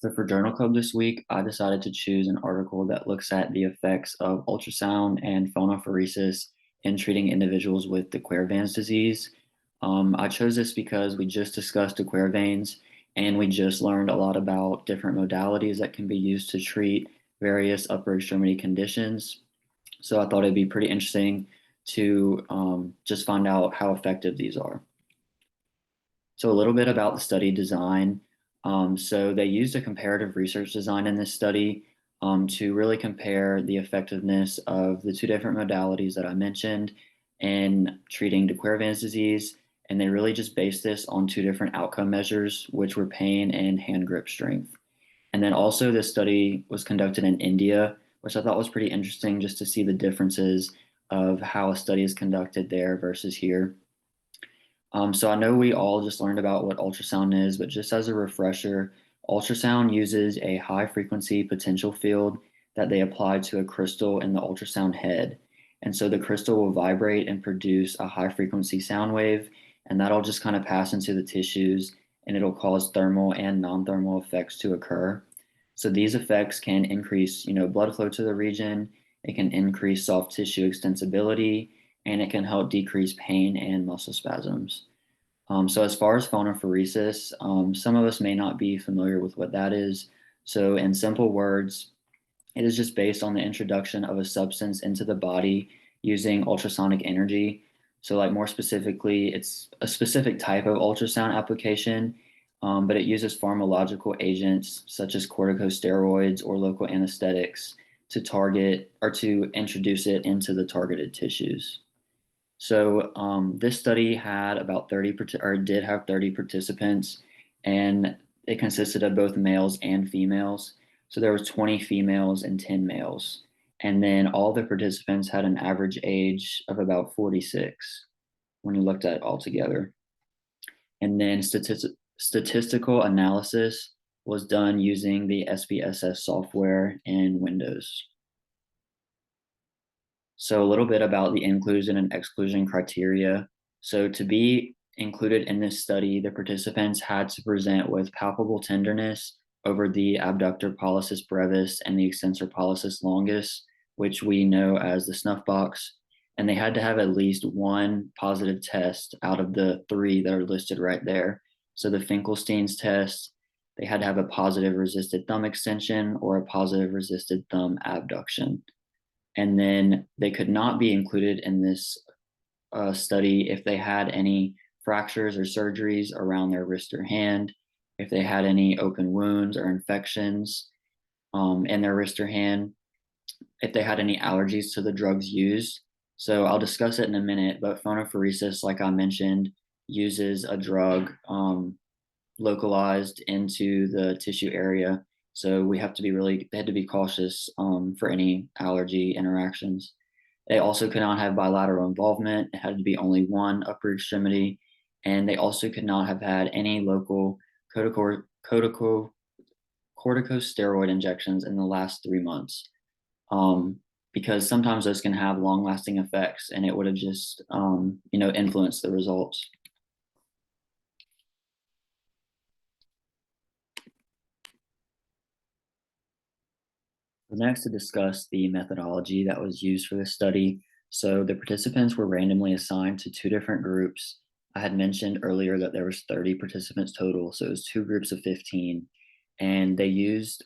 So for Journal Club this week, I decided to choose an article that looks at the effects of ultrasound and phonophoresis in treating individuals with de Quervain's disease. I chose this because we just discussed de Quervain's and we just learned a lot about different modalities that can be used to treat various upper extremity conditions. So I thought it'd be pretty interesting to just find out how effective these are. So a little bit about the study design. So they used a comparative research design in this study to really compare the effectiveness of the two different modalities that I mentioned in treating de Quervain's disease. And they really just based this on two different outcome measures, which were pain and hand grip strength. And then also this study was conducted in India, which I thought was pretty interesting just to see the differences of how a study is conducted there versus here. So I know we all just learned about what ultrasound is, but just as a refresher, ultrasound uses a high frequency potential field that they apply to a crystal in the ultrasound head. And so the crystal will vibrate and produce a high frequency sound wave, and that'll just kind of pass into the tissues and it'll cause thermal and non-thermal effects to occur. So these effects can increase, blood flow to the region, it can increase soft tissue extensibility, and it can help decrease pain and muscle spasms. So as far as phonophoresis, some of us may not be familiar with what that is. So in simple words, it is just based on the introduction of a substance into the body using ultrasonic energy. So like more specifically, it's a specific type of ultrasound application, but it uses pharmacological agents such as corticosteroids or local anesthetics to target or to introduce it into the targeted tissues. So this study had about 30 or did have 30 participants, and it consisted of both males and females. So there was 20 females and 10 males. And then all the participants had an average age of about 46 when you looked at it all together. And then statistical analysis was done using the SPSS software in Windows. So a little bit about the inclusion and exclusion criteria. So to be included in this study, the participants had to present with palpable tenderness over the abductor pollicis brevis and the extensor pollicis longus, which we know as the snuff box. And they had to have at least one positive test out of the three that are listed right there. So the Finkelstein's test, they had to have a positive resisted thumb extension or a positive resisted thumb abduction. And then they could not be included in this study if they had any fractures or surgeries around their wrist or hand, if they had any open wounds or infections in their wrist or hand, if they had any allergies to the drugs used. So I'll discuss it in a minute, but phonophoresis, like I mentioned, uses a drug localized into the tissue area. So we have to be they had to be cautious for any allergy interactions. They also could not have bilateral involvement. It had to be only one upper extremity. And they also could not have had any local corticosteroid injections in the last 3 months. Because sometimes those can have long lasting effects and it would have just, influenced the results. Next, to discuss the methodology that was used for this study. So the participants were randomly assigned to two different groups. I had mentioned earlier that there was 30 participants total, so it was two groups of 15, and they used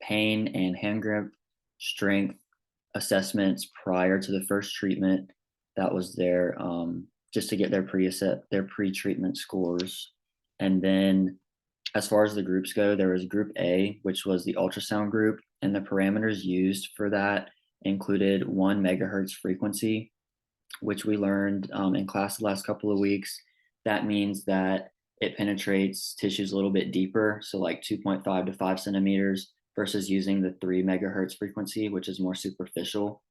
pain and hand grip strength assessments prior to the first treatment. That was their just to get their pre-treatment scores, and then as far as the groups go, there was Group A, which was the ultrasound group, and the parameters used for that included 1 megahertz frequency, which we learned in class the last couple of weeks. That means that it penetrates tissues a little bit deeper, so like 2.5 to 5 centimeters, versus using the 3 megahertz frequency, which is more superficial.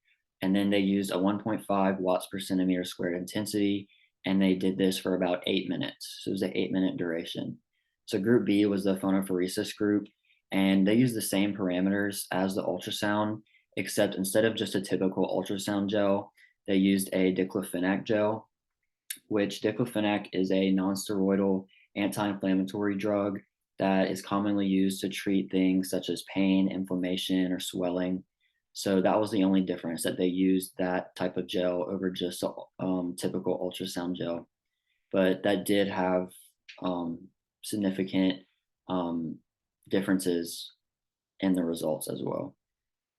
And then they used a 1.5 watts per centimeter squared intensity, and they did this for about 8 minutes. So it was an 8 minute duration. So group B was the phonophoresis group, and they used the same parameters as the ultrasound, except instead of just a typical ultrasound gel, they used a diclofenac gel, which diclofenac is a nonsteroidal anti-inflammatory drug, that is commonly used to treat things such as pain, inflammation, or swelling. So that was the only difference, that they used that type of gel over just a typical ultrasound gel. But that did have significant um, differences in the results as well.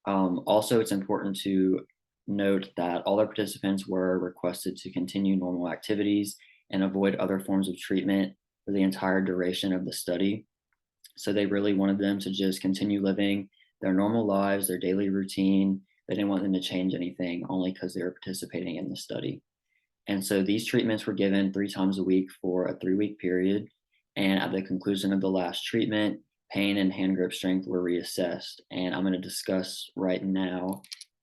Also, it's important to note that all the participants were requested to continue normal activities and avoid other forms of treatment for the entire duration of the study. So they really wanted them to just continue living their normal lives, their daily routine. They didn't want them to change anything only because they were participating in the study. And so these treatments were given 3 times a week for a 3-week period. And at the conclusion of the last treatment, pain and hand grip strength were reassessed. And I'm going to discuss right now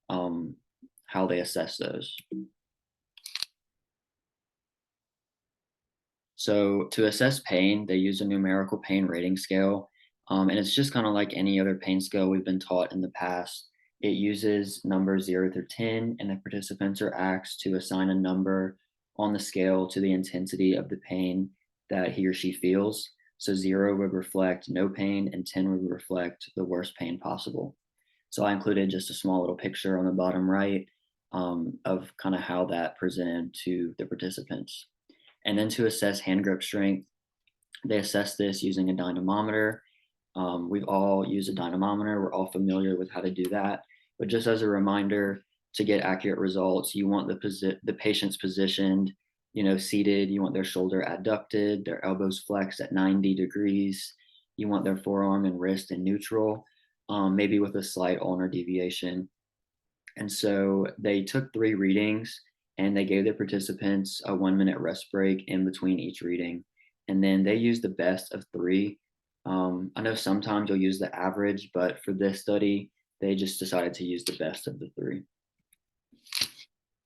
um, how they assess those. So to assess pain, they use a numerical pain rating scale. And it's just kind of like any other pain scale we've been taught in the past. It uses numbers 0 through 10, and the participants are asked to assign a number on the scale to the intensity of the pain that he or she feels. So 0 would reflect no pain, and 10 would reflect the worst pain possible. So I included just a small little picture on the bottom right of kind of how that presented to the participants. And then to assess hand grip strength, they assess this using a dynamometer. We've all used a dynamometer. We're all familiar with how to do that. But just as a reminder, to get accurate results, you want the patient's positioned, seated. You want their shoulder adducted, their elbows flexed at 90 degrees. You want their forearm and wrist in neutral, maybe with a slight ulnar deviation. And so they took 3 readings and they gave the participants a 1 minute rest break in between each reading. And then they used the best of 3. I know sometimes you'll use the average, but for this study, they just decided to use the best of the 3.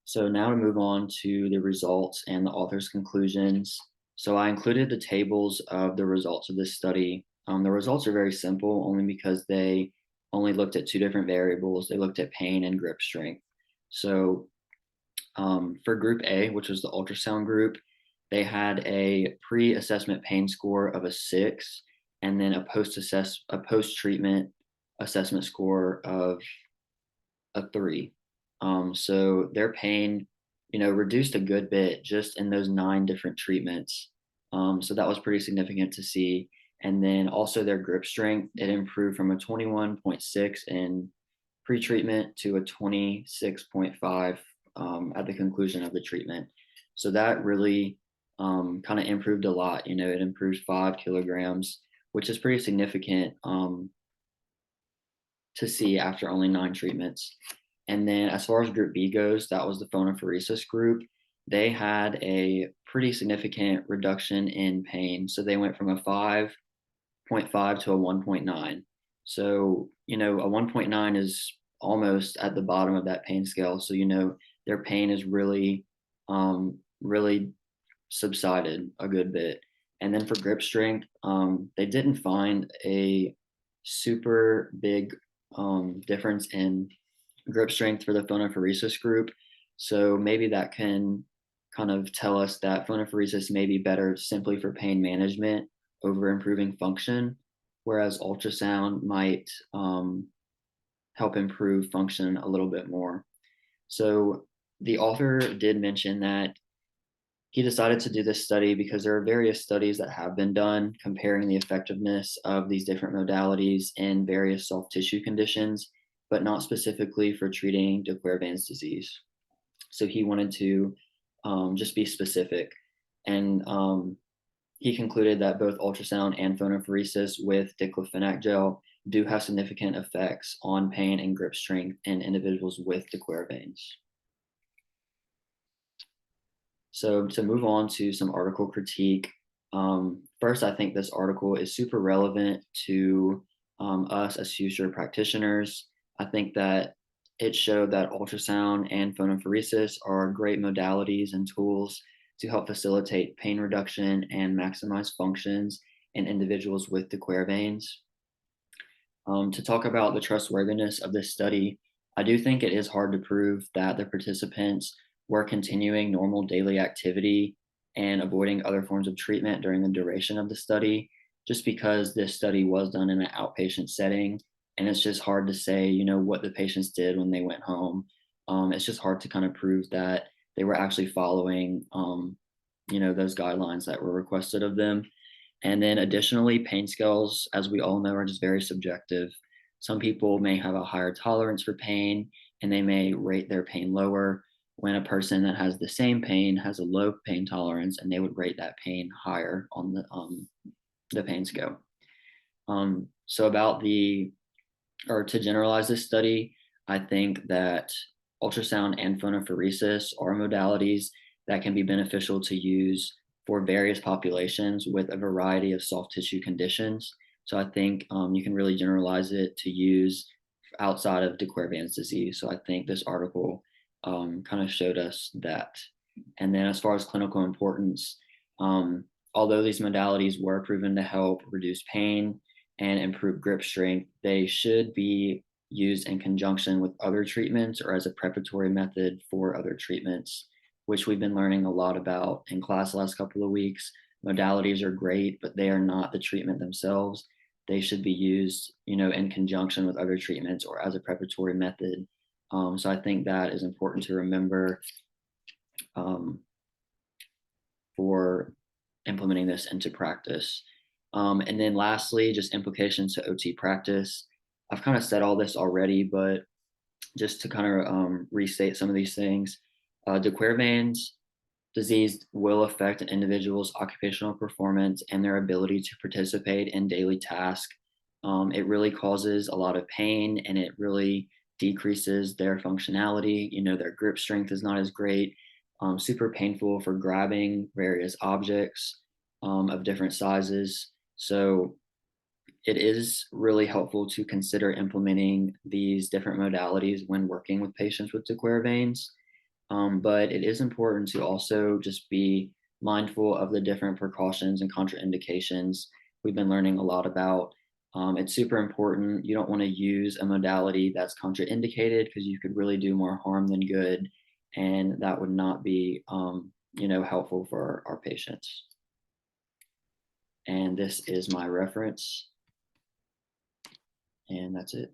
So now to move on to the results and the author's conclusions. So I included the tables of the results of this study. The results are very simple only because they only looked at 2 different variables. They looked at pain and grip strength. So for group A, which was the ultrasound group, they had a pre-assessment pain score of a 6, and then a post-treatment assessment score of a 3. So their pain, reduced a good bit just in those 9 different treatments. So that was pretty significant to see. And then also their grip strength, it improved from a 21.6 in pre-treatment to a 26.5 at the conclusion of the treatment. So that really kind of improved a lot. It improved 5 kilograms, which is pretty significant to see after only 9 treatments. And then as far as group B goes, that was the phonophoresis group. They had a pretty significant reduction in pain. So they went from a 5.5 to a 1.9. So, a 1.9 is almost at the bottom of that pain scale. So, their pain is really subsided a good bit. And then for grip strength, they didn't find a super big difference in grip strength for the phonophoresis group. So maybe that can kind of tell us that phonophoresis may be better simply for pain management over improving function, whereas ultrasound might help improve function a little bit more. So the author did mention that he decided to do this study because there are various studies that have been done comparing the effectiveness of these different modalities in various soft tissue conditions, but not specifically for treating de Quervain's disease. So he wanted to just be specific. And he concluded that both ultrasound and phonophoresis with diclofenac gel do have significant effects on pain and grip strength in individuals with de Quervain's. So to move on to some article critique, first, I think this article is super relevant to us as future practitioners. I think that it showed that ultrasound and phonophoresis are great modalities and tools to help facilitate pain reduction and maximize functions in individuals with de Quervain's. To talk about the trustworthiness of this study, I do think it is hard to prove that the participants were continuing normal daily activity and avoiding other forms of treatment during the duration of the study, just because this study was done in an outpatient setting, and it's just hard to say, what the patients did when they went home. It's just hard to kind of prove that they were actually following, those guidelines that were requested of them. And then additionally, pain scales, as we all know, are just very subjective. Some people may have a higher tolerance for pain and they may rate their pain lower when a person that has the same pain has a low pain tolerance and they would rate that pain higher on the pain scale. So about or to generalize this study, I think that ultrasound and phonophoresis are modalities that can be beneficial to use for various populations with a variety of soft tissue conditions. So I think you can really generalize it to use outside of de Quervain's disease. So I think this article kind of showed us that. And then as far as clinical importance, although these modalities were proven to help reduce pain and improve grip strength, they should be used in conjunction with other treatments or as a preparatory method for other treatments, which we've been learning a lot about in class the last couple of weeks. Modalities are great, but they are not the treatment themselves. They should be used, in conjunction with other treatments or as a preparatory method. So I think that is important to remember um, for implementing this into practice. And then lastly, just implications to OT practice. I've kind of said all this already, but just to kind of restate some of these things, de Quervain's disease will affect an individual's occupational performance and their ability to participate in daily tasks. It really causes a lot of pain and it really decreases their functionality. Their grip strength is not as great. Super painful for grabbing various objects of different sizes. So it is really helpful to consider implementing these different modalities when working with patients with de Quervain's. But it is important to also just be mindful of the different precautions and contraindications we've been learning a lot about. It's super important. You don't want to use a modality that's contraindicated because you could really do more harm than good, and that would not be, helpful for our patients. And this is my reference, and that's it.